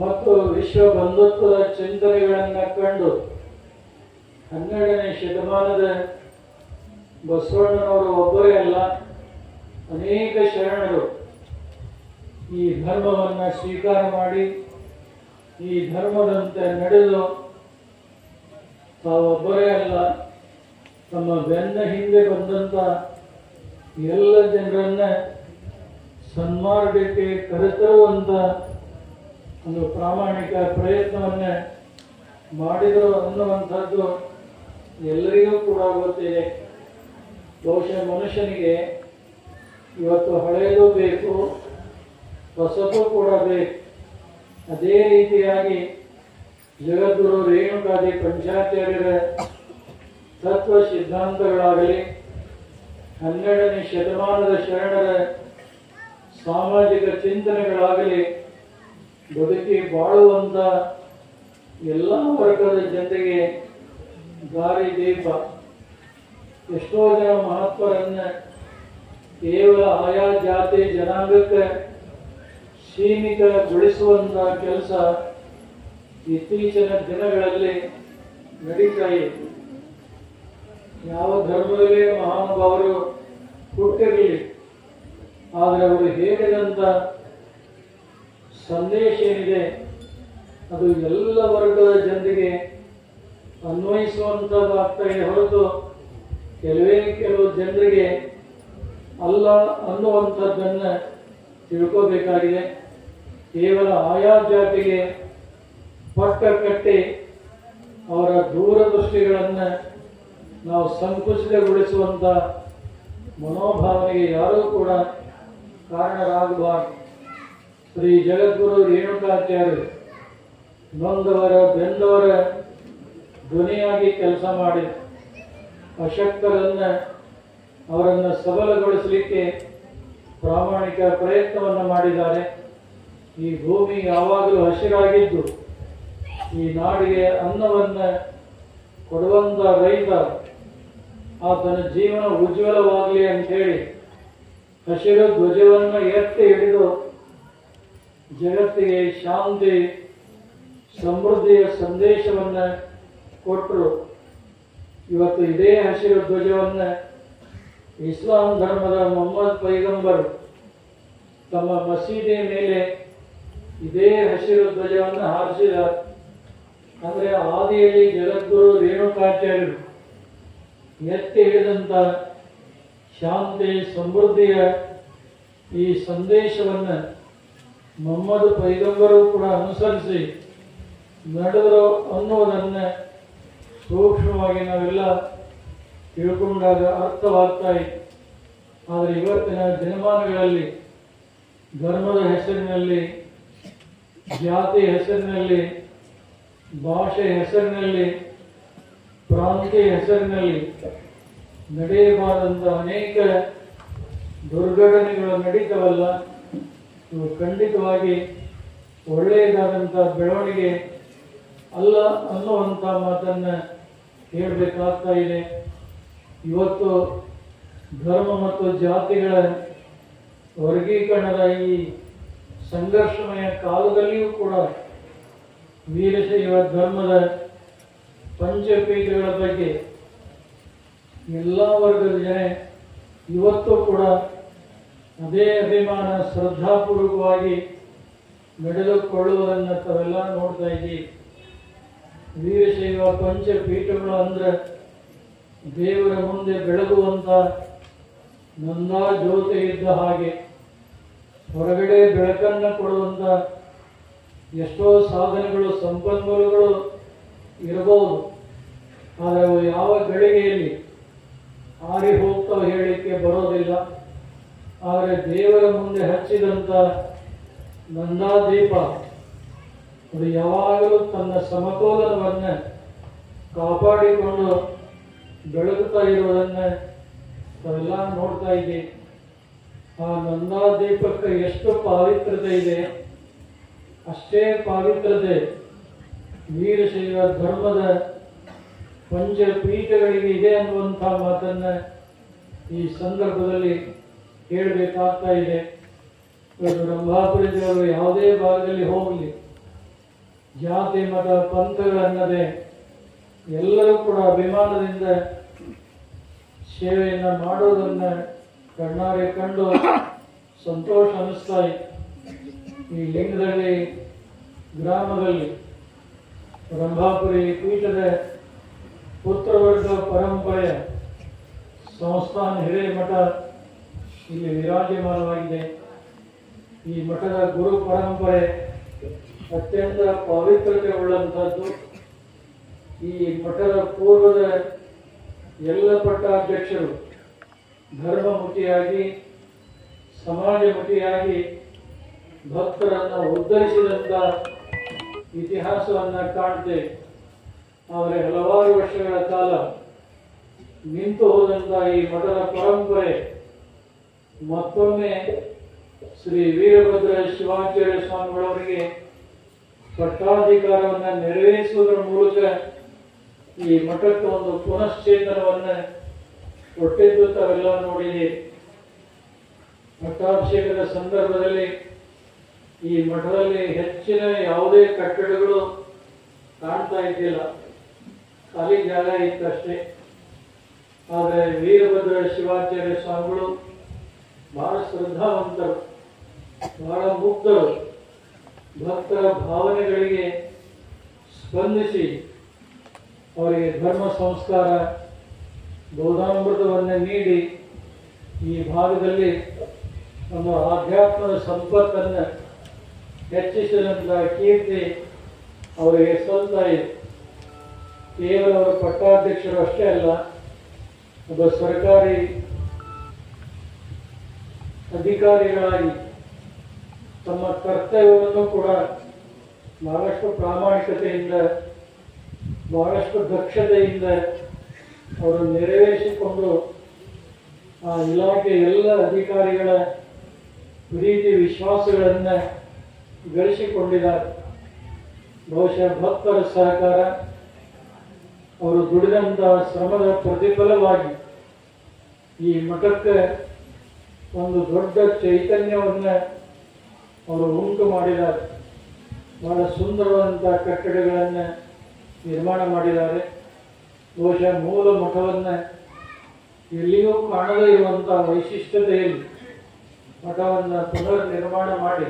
ಮತ್ತು ವಿಶ್ವ ಬಂಧುತ್ವದ ಚಿಂತನೆಗಳನ್ನು ಕಂಡು 12ನೇ ಶತಮಾನದ ಬಸವಣ್ಣನವರು ಒಬ್ಬರೇ ಅಲ್ಲ, ಅನೇಕ ಶರಣರು ಈ ಧರ್ಮವನ್ನು ಸ್ವೀಕಾರ ಮಾಡಿ ಈ ಧರ್ಮದಂತೆ ನಡೆದು ತಾವೊಬ್ಬರೇ ಅಲ್ಲ ತಮ್ಮ ಬೆನ್ನ ಹಿಂದೆ ಬಂದಂಥ ಎಲ್ಲ ಜನರನ್ನ ಸನ್ಮಾರ್ಗಕ್ಕೆ ಕರೆತರುವಂಥ ಒಂದು ಪ್ರಾಮಾಣಿಕ ಪ್ರಯತ್ನವನ್ನ ಮಾಡಿದರು ಅನ್ನುವಂಥದ್ದು ಎಲ್ಲರಿಗೂ ಕೂಡ ಗೊತ್ತಿದೆ. ಬಹುಶಃ ಮನುಷ್ಯನಿಗೆ ಇವತ್ತು ಹಳೆಯದು ಬೇಕು, ಹೊಸದು ಕೂಡ ಬೇಕು. ಅದೇ ರೀತಿಯಾಗಿ ಜಗದ್ಗುರು ರೇಣುಕಾದಿ ಪಂಚಾಚಾರ್ಯರ ತತ್ವ ಸಿದ್ಧಾಂತಗಳಾಗಲಿ, 12ನೇ ಶತಮಾನದ ಶರಣರ ಸಾಮಾಜಿಕ ಚಿಂತನೆಗಳಾಗಲಿ, ಬದುಕಿ ಬಾಳುವಂಥ ಎಲ್ಲ ವರ್ಗದ ಜನರಿಗೆ ದಾರಿ ದೀಪ. ಎಷ್ಟೋ ಜನ ಮಹತ್ವರನ್ನ ಕೇವಲ ಆಯಾ ಜಾತಿ ಜನಾಂಗಕ್ಕೆ ಸೀಮಿತಗೊಳಿಸುವಂಥ ಕೆಲಸ ಇತ್ತೀಚಿನ ದಿನಗಳಲ್ಲಿ ನಡೀತಾ ಇದೆ. ಯಾವ ಧರ್ಮದಲ್ಲೇ ಮಹಾನುಭಾವರು ಹುಟ್ಟಿರಲಿ, ಆದರೆ ಅವರು ಹೇಳಿದಂಥ ಸಂದೇಶ ಏನಿದೆ ಅದು ಎಲ್ಲ ವರ್ಗದ ಜನರಿಗೆ ಅನ್ವಯಿಸುವಂಥದ್ದಾಗ್ತಾ ಇದೆ ಹೊರತು ಕೆಲವು ಜನರಿಗೆ ಅಲ್ಲ ಅನ್ನುವಂಥದ್ದನ್ನು ತಿಳ್ಕೋಬೇಕಾಗಿದೆ. ಕೇವಲ ಆಯಾ ಜಾತಿಗೆ ಪಟ್ಟ ಕಟ್ಟಿ ಅವರ ದೂರದೃಷ್ಟಿಗಳನ್ನು ನಾವು ಸಂಕುಚಿತಗೊಳಿಸುವಂಥ ಮನೋಭಾವನೆಗೆ ಯಾರೂ ಕೂಡ ಕಾರಣರಾಗಬಾರದು. ಶ್ರೀ ಜಗದ್ಗುರು ರೇಣುಕಾಚಾರ್ಯರು ನೊಂದವರ ಬೆಂದವರ ಧ್ವನಿಯಾಗಿ ಕೆಲಸ ಮಾಡಿ ಅಶಕ್ತರನ್ನ ಅವರನ್ನು ಸಬಲಗೊಳಿಸಲಿಕ್ಕೆ ಪ್ರಾಮಾಣಿಕ ಪ್ರಯತ್ನವನ್ನು ಮಾಡಿದ್ದಾರೆ. ಈ ಭೂಮಿ ಯಾವಾಗಲೂ ಹಸಿರಾಗಿದ್ದು ಈ ನಾಡಿಗೆ ಅನ್ನವನ್ನು ಕೊಡುವಂಥ ರೈತ ಆತನ ಜೀವನ ಉಜ್ವಲವಾಗಲಿ ಅಂಥೇಳಿ ಹಸಿರು ಧ್ವಜವನ್ನು ಎತ್ತಿ ಹಿಡಿದು ಜಗತ್ತಿಗೆ ಶಾಂತಿ ಸಮೃದ್ಧಿಯ ಸಂದೇಶವನ್ನು ಕೊಟ್ಟರು. ಇವತ್ತು ಇದೇ ಹಸಿರು ಧ್ವಜವನ್ನು ಇಸ್ಲಾಂ ಧರ್ಮದ ಮೊಹಮ್ಮದ್ ಪೈಗಂಬರ್ ತಮ್ಮ ಮಸೀದಿಯ ಮೇಲೆ ಇದೇ ಹಸಿರು ಧ್ವಜವನ್ನು ಹಾರಿಸಿದ್ದಾರೆ. ಅಂದರೆ ಆದಿಯಲ್ಲಿ ಜಗದ್ಗುರು ರೇಣುಕಾಚಾರ್ಯರು ಎತ್ತಿ ಹಿಡಿದಂಥ ಶಾಂತಿ ಸಮೃದ್ಧಿಯ ಈ ಸಂದೇಶವನ್ನು ಮೊಹಮ್ಮದ್ ಪೈಗಂಬರು ಕೂಡ ಅನುಸರಿಸಿ ನಡೆದರು ಅನ್ನುವುದನ್ನು ಸೂಕ್ಷ್ಮವಾಗಿ ನಾವೆಲ್ಲ ತಿಳ್ಕೊಂಡಾಗ ಅರ್ಥವಾಗ್ತಾ ಇತ್ತು. ಆದರೆ ಇವತ್ತಿನ ದಿನಮಾನಗಳಲ್ಲಿ ಧರ್ಮದ ಹೆಸರಿನಲ್ಲಿ, ಜಾತಿ ಹೆಸರಿನಲ್ಲಿ, ಭಾಷೆ ಹೆಸರಿನಲ್ಲಿ, ಪ್ರಾಂತೀಯ ಹೆಸರಿನಲ್ಲಿ ನಡೆಯಬಾರದಂಥ ಅನೇಕ ದುರ್ಘಟನೆಗಳು ನಡೀತವಲ್ಲ, ಇವು ಖಂಡಿತವಾಗಿ ಒಳ್ಳೆಯದಾದಂಥ ಬೆಳವಣಿಗೆ ಅಲ್ಲ ಅನ್ನುವಂಥ ಮಾತನ್ನು ಹೇಳಬೇಕಾಗ್ತಾ ಇದೆ. ಇವತ್ತು ಧರ್ಮ ಮತ್ತು ಜಾತಿಗಳ ವರ್ಗೀಕರಣದ ಈ ಸಂಘರ್ಷಮಯ ಕಾಲದಲ್ಲಿಯೂ ಕೂಡ ವೀರಶೈವ ಧರ್ಮದ ಪಂಚಪೀಠಗಳ ಬಗ್ಗೆ ಎಲ್ಲ ವರ್ಗದ ಜನ ಇವತ್ತು ಕೂಡ ಅದೇ ಅಭಿಮಾನ ಶ್ರದ್ಧಾಪೂರ್ವಕವಾಗಿ ನಡೆದುಕೊಳ್ಳುವುದನ್ನು ತಾವೆಲ್ಲ ನೋಡ್ತಾ ಇದ್ದೀವಿ. ವೀರಶೈವ ಪಂಚಪೀಠಗಳು ಅಂದ್ರೆ ದೇವರ ಮುಂದೆ ಬೆಳಗುವಂಥ ನಂದಾ ಜ್ಯೋತಿ ಇದ್ದ ಹಾಗೆ ಹೊರಗಡೆ ಬೆಳಕನ್ನು ಕೊಡುವಂಥ ಎಷ್ಟೋ ಸಾಧನೆಗಳು ಸಂಪನ್ಮೂಲಗಳು ಇರಬಹುದು. ಆದರೆ ಅವು ಯಾವ ಗಳಿಗೆಯಲ್ಲಿ ಆರಿ ಹೋಗ್ತಾವೆ ಹೇಳಲಿಕ್ಕೆ ಬರೋದಿಲ್ಲ. ಆದರೆ ದೇವರ ಮುಂದೆ ಹಚ್ಚಿದಂಥ ನಂದಾದೀಪ ಅದು ಯಾವಾಗಲೂ ತನ್ನ ಸಮತೋಲನವನ್ನು ಕಾಪಾಡಿಕೊಂಡು ಬೆಳಗುತ್ತಾ ಇರುವುದನ್ನು ನಾವೆಲ್ಲ ನೋಡ್ತಾ ಇದ್ದೀವಿ. ಆ ನಂದಾದೀಪಕ್ಕೆ ಎಷ್ಟು ಪಾವಿತ್ರತೆ ಇದೆ, ಅಷ್ಟೇ ಪಾವಿತ್ರತೆ ವೀರಶೈವ ಧರ್ಮದ ಪಂಚಪೀಠಗಳಿಗೆ ಇದೆ ಅನ್ನುವಂಥ ಮಾತನ್ನು ಈ ಸಂದರ್ಭದಲ್ಲಿ ಹೇಳಬೇಕಾಗ್ತಾ ಇದೆ. ರಂಭಾಪುರದವರು ಯಾವುದೇ ಭಾಗದಲ್ಲಿ ಹೋಗಲಿ, ಜಾತಿ ಮತ ಪಂಥಗಳನ್ನದೇ ಎಲ್ಲರೂ ಕೂಡ ಅಭಿಮಾನದಿಂದ ಸೇವೆಯನ್ನು ಮಾಡೋದನ್ನು ಕಣ್ಣಾರೆ ಕಂಡು ಸಂತೋಷ ಅನ್ನಿಸ್ತಾ ಇತ್ತು. ಈ ಲಿಂಗದಳ್ಳಿ ಗ್ರಾಮದಲ್ಲಿ ರಂಭಾಪುರಿ ಪೀಠದ ಪುತ್ರವರ್ಗ ಪರಂಪರೆಯ ಸಂಸ್ಥಾನ ಹಿರೇಮಠ ಇಲ್ಲಿ ವಿರಾಜಮಾನವಾಗಿದೆ. ಈ ಮಠದ ಗುರು ಪರಂಪರೆ ಅತ್ಯಂತ ಪವಿತ್ರತೆ ಉಳ್ಳಂಥದ್ದು. ಈ ಮಠದ ಪೂರ್ವದ ಎಲ್ಲ ಪಟ್ಟಾಧ್ಯಕ್ಷರು ಧರ್ಮಮುಖಿಯಾಗಿ ಸಮಾಜಮುಖಿಯಾಗಿ ಭಕ್ತರನ್ನು ಉದ್ಧರಿಸಿದಂಥ ಇತಿಹಾಸವನ್ನು ಕಾಣ್ತೇವೆ. ಆದರೆ ಹಲವಾರು ವರ್ಷಗಳ ಕಾಲ ನಿಂತು ಹೋದಂಥ ಈ ಮಠದ ಪರಂಪರೆ ಮತ್ತೊಮ್ಮೆ ಶ್ರೀ ವೀರಭದ್ರ ಶಿವಾಚಾರ್ಯ ಸ್ವಾಮಿಗಳವರಿಗೆ ಪಟ್ಟಾಧಿಕಾರವನ್ನು ನೆರವೇರಿಸುವುದರ ಮೂಲಕ ಈ ಮಠಕ್ಕೆ ಒಂದು ಪುನಶ್ಚೇತನವನ್ನು ಕೊಟ್ಟಿದ್ದು ತಾವೆಲ್ಲ ನೋಡಿದ್ದೀರಿ. ಪಟ್ಟಾಭಿಷೇಕದ ಸಂದರ್ಭದಲ್ಲಿ ಈ ಮಠದಲ್ಲಿ ಹೆಚ್ಚಿನ ಯಾವುದೇ ಕಟ್ಟಡಗಳು ಕಾಣ್ತಾ ಇದ್ದಿಲ್ಲ, ಖಾಲಿ ಜಾಗ ಇತ್ತಷ್ಟೇ. ಆದರೆ ವೀರಭದ್ರ ಶಿವಾಚಾರ್ಯ ಸ್ವಾಮಿಗಳು ಬಹಳ ಶ್ರದ್ಧಾವಂತರು, ಬಹಳ ಮುಗ್ಧರು. ಭಕ್ತರ ಭಾವನೆಗಳಿಗೆ ಸ್ಪಂದಿಸಿ ಅವರಿಗೆ ಧರ್ಮ ಸಂಸ್ಕಾರ ಬೋಧಾಮೃತವನ್ನು ನೀಡಿ ಈ ಭಾಗದಲ್ಲಿ ಒಂದು ಆಧ್ಯಾತ್ಮದ ಸಂಪತ್ತನ್ನು ಹೆಚ್ಚಿಸಿದಂಥ ಕೀರ್ತಿ ಅವರಿಗೆ ಸಲ್ತಾ ಇದೆ. ಕೇವಲ ಅವರು ಪಟ್ಟಾಧ್ಯಕ್ಷರು ಅಷ್ಟೇ ಅಲ್ಲ, ಒಬ್ಬ ಸರ್ಕಾರಿ ಅಧಿಕಾರಿಗಳಾಗಿ ತಮ್ಮ ಕರ್ತವ್ಯವನ್ನು ಕೂಡ ಬಹಳಷ್ಟು ಪ್ರಾಮಾಣಿಕತೆಯಿಂದ ಬಹಳಷ್ಟು ದಕ್ಷತೆಯಿಂದ ಅವರು ನೆರವೇರಿಸಿಕೊಂಡು ಆ ಇಲಾಖೆ ಎಲ್ಲ ಅಧಿಕಾರಿಗಳ ಪ್ರೀತಿ ವಿಶ್ವಾಸಗಳನ್ನು ಗಳಿಸಿಕೊಂಡಿದ್ದಾರೆ. ಬಹುಶಃ ಭಕ್ತರ ಸಹಕಾರ, ಅವರು ದುಡಿದಂಥ ಶ್ರಮದ ಪ್ರತಿಫಲವಾಗಿ ಈ ಮಠಕ್ಕೆ ಒಂದು ದೊಡ್ಡ ಚೈತನ್ಯವನ್ನು ಅವರು ಉಂಟು ಮಾಡಿದ್ದಾರೆ. ಬಹಳ ಸುಂದರವಾದಂಥ ಕಟ್ಟಡಗಳನ್ನು ನಿರ್ಮಾಣ ಮಾಡಿದ್ದಾರೆ. ಬಹುಶಃ ಮೂಲ ಮಠವನ್ನು ಎಲ್ಲಿಯೂ ಕಾಣದೇ ಇರುವಂಥ ವೈಶಿಷ್ಟ್ಯತೆಯಲ್ಲಿ ಮಠವನ್ನು ಪುನರ್ ನಿರ್ಮಾಣ ಮಾಡಿ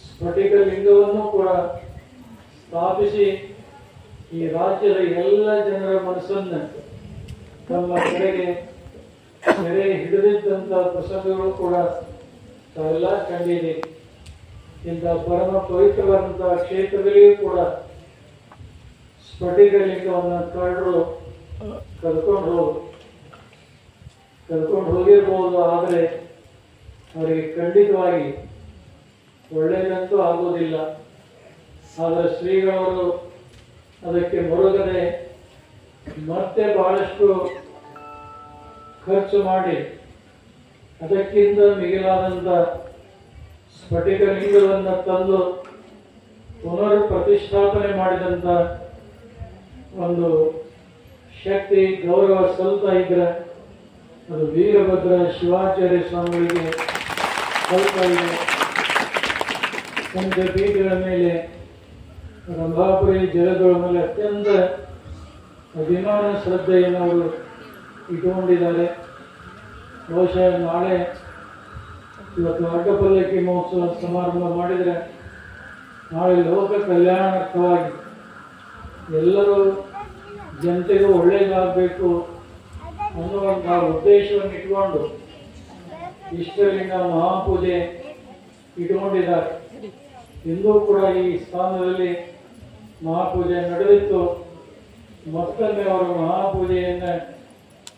ಸ್ಫಟಿಕ ಲಿಂಗವನ್ನು ಕೂಡ ಸ್ಥಾಪಿಸಿ ಈ ರಾಜ್ಯದ ಎಲ್ಲ ಜನರ ಮನಸ್ಸನ್ನು ತಮ್ಮ ಕಡೆಗೆ ಸೆರೆ ಹಿಡಿದಿದ್ದಂಥ ಪ್ರಸಂಗಗಳು ಕೂಡ ತಾವೆಲ್ಲ ಕಂಡಿದೆ. ಇಂಥ ಪರಮ ಪವಿತ್ರವಾದಂತಹ ಕ್ಷೇತ್ರದಲ್ಲಿಯೂ ಕೂಡ ಸ್ಫಟಿಕ ಲಿಂಗವನ್ನು ಕಳ್ಳರು ಕರ್ಕೊಂಡು ಹೋಗಿರ್ಬೋದು. ಆದರೆ ಅವರಿಗೆ ಖಂಡಿತವಾಗಿ ಒಳ್ಳೆಯದಂತೂ ಆಗುವುದಿಲ್ಲ. ಆದರೆ ಶ್ರೀಗಳವರು ಅದಕ್ಕೆ ಮರುಗದೆ ಮತ್ತೆ ಬಹಳಷ್ಟು ಖರ್ಚು ಮಾಡಿ ಅದಕ್ಕಿಂತ ಮಿಗಿಲಾದಂಥ ಸ್ಫಟಿಕ ಲಿಂಗವನ್ನು ತಂದು ಪುನರ್ ಪ್ರತಿಷ್ಠಾಪನೆ ಮಾಡಿದಂಥ ಒಂದು ಶಕ್ತಿ ಗೌರವ ಸಲ್ತಾ ಇದ್ರೆ ಅದು ವೀರಭದ್ರ ಶಿವಾಚಾರ್ಯ ಸ್ವಾಮಿಗಳಿಗೆ ಸಲ್ತಾ ಇದೆ. ಪಂಚಪೀಠಗಳ ಮೇಲೆ ರಂಭಾಪುರಿ ಜಲಗಳ ಮೇಲೆ ಅತ್ಯಂತ ಅಭಿಮಾನ ಶ್ರದ್ಧೆಯನ್ನು ಅವರು ಇಟ್ಟುಕೊಂಡಿದ್ದಾರೆ. ಬಹುಶಃ ನಾಳೆ ಇವತ್ತು ಅಡ್ಡಪಲ್ಲಕ್ಕಿ ಮಹೋತ್ಸವ ಸಮಾರಂಭ ಮಾಡಿದರೆ ನಾಳೆ ಲೋಕ ಕಲ್ಯಾಣಾರ್ಥವಾಗಿ ಎಲ್ಲರೂ ಜನತೆಗೂ ಒಳ್ಳೆಯದಾಗಬೇಕು ಅನ್ನುವಂಥ ಉದ್ದೇಶವನ್ನು ಇಟ್ಕೊಂಡು ಇಷ್ಟಲಿಂಗ ಮಹಾಪೂಜೆ ಇಟ್ಕೊಂಡಿದ್ದಾರೆ. ಇಂದೂ ಕೂಡ ಈ ಸ್ಥಾನದಲ್ಲಿ ಮಹಾಪೂಜೆ ನಡೆದಿತ್ತು. ಮತ್ತೊಮ್ಮೆ ಅವರು ಮಹಾಪೂಜೆಯನ್ನು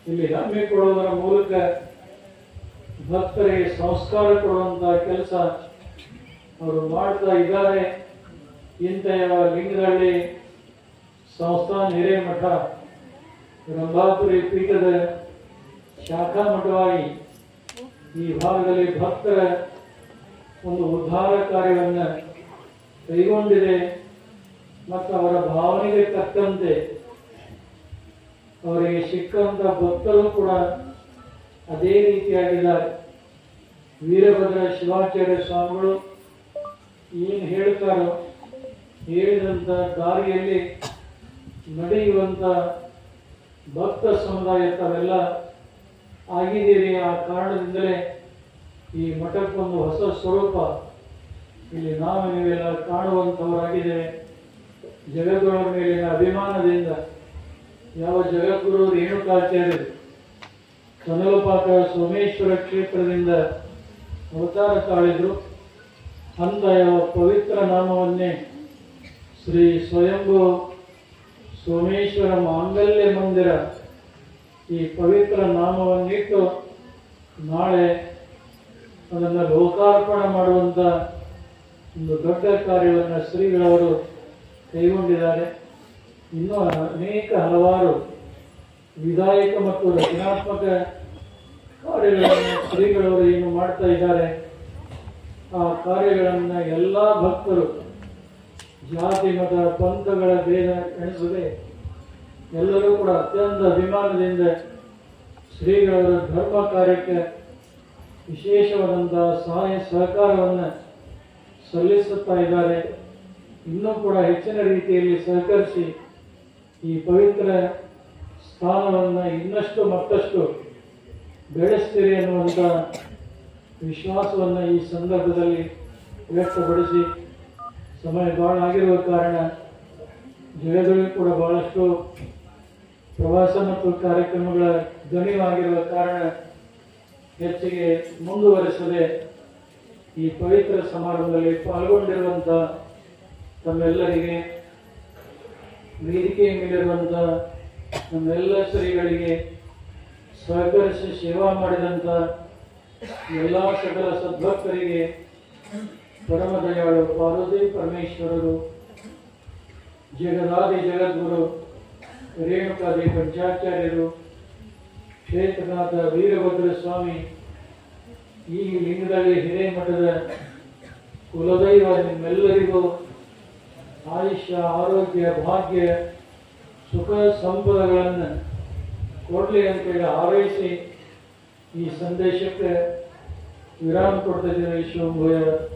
ಇಲ್ಲಿ ಹಮ್ಮಿಕೊಳ್ಳುವುದರ ಮೂಲಕ ಭಕ್ತರಿಗೆ ಸಂಸ್ಕಾರ ಕೊಡುವಂಥ ಕೆಲಸ ಅವರು ಮಾಡ್ತಾ ಇದ್ದಾರೆ. ಇಂತಹ ಲಿಂಗದಹಳ್ಳಿ ಸಂಸ್ಥಾನ ಹಿರೇಮಠ ರಂಭಾಪುರಿ ಪೀಠದ ಶಾಖಾ ಮಠವಾಗಿ ಈ ಭಾಗದಲ್ಲಿ ಭಕ್ತರ ಒಂದು ಉದ್ಧಾರ ಕಾರ್ಯವನ್ನು ಕೈಗೊಂಡಿದೆ. ಮತ್ತು ಅವರ ಭಾವನೆಗೆ ತಕ್ಕಂತೆ ಅವರಿಗೆ ಸಿಕ್ಕಂಥ ಭಕ್ತರು ಕೂಡ ಅದೇ ರೀತಿಯಾಗಿದ್ದಾರೆ. ವೀರಭದ್ರ ಶಿವಾಚಾರ್ಯ ಸ್ವಾಮಿಗಳು ಏನು ಹೇಳ್ತಾರೋ ಹೇಳಿದಂಥ ದಾರಿಯಲ್ಲಿ ನಡೆಯುವಂಥ ಭಕ್ತ ಸಮುದಾಯ ತಾವೆಲ್ಲ ಆಗಿದ್ದೀರಿ. ಆ ಕಾರಣದಿಂದಲೇ ಈ ಮಠಕ್ಕೊಂದು ಹೊಸ ಸ್ವರೂಪ ಇಲ್ಲಿ ನಾವು ನೀವೆಲ್ಲ ಕಾಣುವಂಥವರಾಗಿದ್ದೇವೆ. ಜಗದ್ಗುರುಗಳ ಮೇಲಿನ ಅಭಿಮಾನದಿಂದ ಯಾವ ಜಗದ್ಗುರು ರೇಣುಕಾಚಾರ್ಯರು ಸೊನಲಪಾಕ ಸೋಮೇಶ್ವರ ಕ್ಷೇತ್ರದಿಂದ ಅವತಾರ ತಾಳಿದ್ರು. ಅಂತ ಪವಿತ್ರ ನಾಮವನ್ನೇ ಶ್ರೀ ಸ್ವಯಂಭೂ ಸೋಮೇಶ್ವರ ಮಾಂಗಲ್ಯ ಮಂದಿರ ಈ ಪವಿತ್ರ ನಾಮವನ್ನಿಟ್ಟು ನಾಳೆ ಅದನ್ನು ಲೋಕಾರ್ಪಣೆ ಮಾಡುವಂಥ ಒಂದು ದೊಡ್ಡ ಕಾರ್ಯವನ್ನು ಶ್ರೀಗಳವರು ಕೈಗೊಂಡಿದ್ದಾರೆ. ಇನ್ನೂ ಅನೇಕ ಹಲವಾರು ವಿಧಾಯಕ ಮತ್ತು ರಚನಾತ್ಮಕ ಕಾರ್ಯಗಳನ್ನು ಶ್ರೀಗಳವರು ಏನು ಮಾಡ್ತಾ ಇದ್ದಾರೆ. ಆ ಕಾರ್ಯಗಳನ್ನು ಎಲ್ಲ ಭಕ್ತರು ಜಾತಿ ಮತ ಪಂಥಗಳ ಭೇದ ಎಣಿಸದೆ ಎಲ್ಲರೂ ಕೂಡ ಅತ್ಯಂತ ಅಭಿಮಾನದಿಂದ ಶ್ರೀಗಳವರ ಧರ್ಮ ಕಾರ್ಯಕ್ಕೆ ವಿಶೇಷವಾದಂತಹ ಸಹಾಯ ಸಹಕಾರವನ್ನು ಸಲ್ಲಿಸುತ್ತಾ ಇದ್ದಾರೆ. ಇನ್ನೂ ಕೂಡ ಹೆಚ್ಚಿನ ರೀತಿಯಲ್ಲಿ ಸಹಕರಿಸಿ ಈ ಪವಿತ್ರ ಸ್ಥಾನವನ್ನು ಇನ್ನಷ್ಟು ಮತ್ತಷ್ಟು ಬೆಳೆಸ್ತೀರಿ ಅನ್ನುವಂಥ ವಿಶ್ವಾಸವನ್ನು ಈ ಸಂದರ್ಭದಲ್ಲಿ ವ್ಯಕ್ತಪಡಿಸಿ, ಸಮಯ ಬಹಳ ಆಗಿರುವ ಕಾರಣ ಜಗದಲ್ಲಿ ಕೂಡ ಬಹಳಷ್ಟು ಪ್ರವಾಸ ಮತ್ತು ಕಾರ್ಯಕ್ರಮಗಳ ಧ್ವನಿವಾಗಿರುವ ಕಾರಣ ಹೆಚ್ಚಿಗೆ ಮುಂದುವರಿಸದೆ ಈ ಪವಿತ್ರ ಸಮಾರಂಭದಲ್ಲಿ ಪಾಲ್ಗೊಂಡಿರುವಂಥ ತಮ್ಮೆಲ್ಲರಿಗೆ, ವೇದಿಕೆಯ ಮೇಲಿರುವಂಥ ನಮ್ಮೆಲ್ಲ ಶ್ರೀಗಳಿಗೆ, ಸಹಕರಿಸಿ ಸೇವಾ ಮಾಡಿದಂಥ ಎಲ್ಲ ಸಕಲ ಸದ್ಭಕ್ತರಿಗೆ ಪರಮ ದಯಾಳು ಪಾರ್ವತಿ ಪರಮೇಶ್ವರರು, ಜಗದಾದಿ ಜಗದ್ಗುರು ರೇಣುಕಾದಿ ಪಂಚಾಚಾರ್ಯರು, ಕ್ಷೇತ್ರನಾಥ ವೀರಭದ್ರ ಸ್ವಾಮಿ, ಈ ಲಿಂಗದಳ್ಳಿ ಹಿರೇಮಠದ ಕುಲದೈವ ನಿಮ್ಮೆಲ್ಲರಿಗೂ ಆಯುಷ್ಯ, ಆರೋಗ್ಯ, ಭಾಗ್ಯ, ಸುಖ ಸಂಪದಗಳನ್ನು ಕೊಡಲಿ ಅಂತೇಳಿ ಹಾರೈಸಿ ಈ ಸಂದೇಶಕ್ಕೆ ವಿರಾಮ ಕೊಡ್ತಾ ಇದ್ದೇನೆ. ಶಿವಭೂಯ.